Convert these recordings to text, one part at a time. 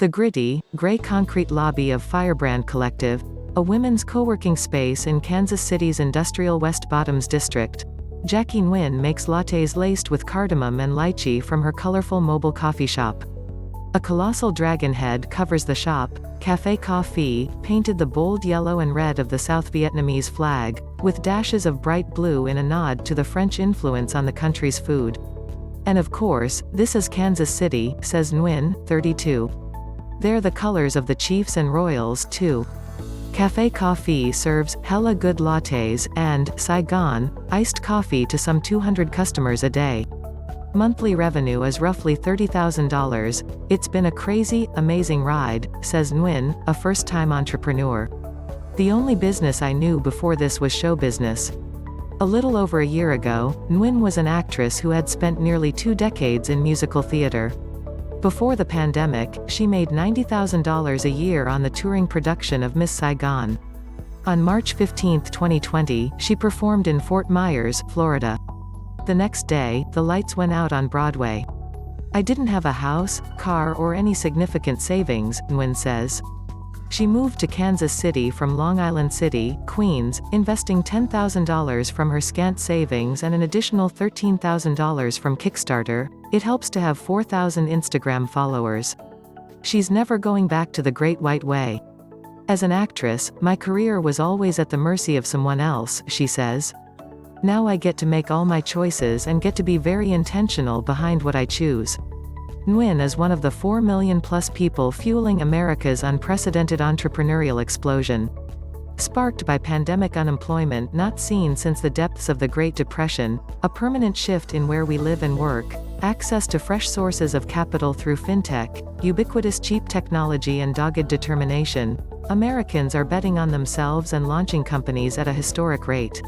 The gritty, gray concrete lobby of Firebrand Collective, a women's co-working space in Kansas City's industrial West Bottoms district. Jackie Nguyen makes lattes laced with cardamom and lychee from her colorful mobile coffee shop. A colossal dragon head covers the shop. Café Coffee, painted the bold yellow and red of the South Vietnamese flag, with dashes of bright blue in a nod to the French influence on the country's food. And of course, this is Kansas City, says Nguyen, 32. They're the colors of the Chiefs and Royals, too. Café Coffee serves hella good lattes and Saigon iced coffee to some 200 customers a day. Monthly revenue is roughly $30,000. It's been a crazy, amazing ride, says Nguyen, a first-time entrepreneur. The only business I knew before this was show business. A little over a year ago, Nguyen was an actress who had spent nearly 2 decades in musical theater. Before the pandemic, she made $90,000 a year on the touring production of Miss Saigon. On March 15, 2020, she performed in Fort Myers, Florida. The next day, the lights went out on Broadway. I didn't have a house, car or any significant savings, Nguyen says. She moved to Kansas City from Long Island City, Queens, investing $10,000 from her scant savings and an additional $13,000 from Kickstarter. It helps to have 4,000 Instagram followers. She's never going back to the Great White Way. As an actress, my career was always at the mercy of someone else, she says. Now I get to make all my choices and get to be very intentional behind what I choose. Nguyen is one of the 4 million-plus people fueling America's unprecedented entrepreneurial explosion. Sparked by pandemic unemployment not seen since the depths of the Great Depression, a permanent shift in where we live and work, access to fresh sources of capital through fintech, ubiquitous cheap technology and dogged determination, Americans are betting on themselves and launching companies at a historic rate.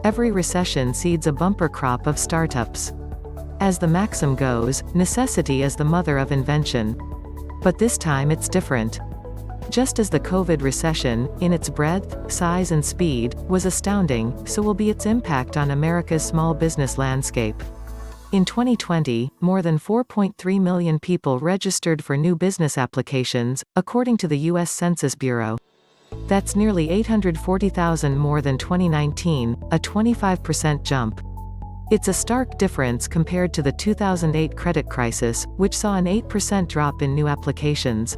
Every recession seeds a bumper crop of startups. As the maxim goes, necessity is the mother of invention. But this time it's different. Just as the COVID recession, in its breadth, size and speed, was astounding, so will be its impact on America's small business landscape. In 2020, more than 4.3 million people registered for new business applications, according to the U.S. Census Bureau. That's nearly 840,000 more than 2019, a 25% jump. It's a stark difference compared to the 2008 credit crisis, which saw an 8% drop in new applications.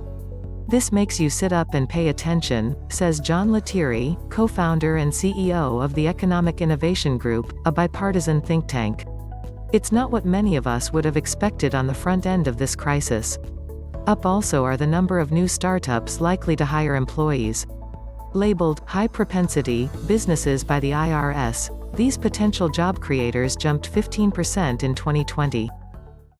This makes you sit up and pay attention, says John Lettieri, co-founder and CEO of the Economic Innovation Group, a bipartisan think tank. It's not what many of us would have expected on the front end of this crisis. Up also are the number of new startups likely to hire employees. Labeled high-propensity businesses by the IRS, these potential job creators jumped 15% in 2020.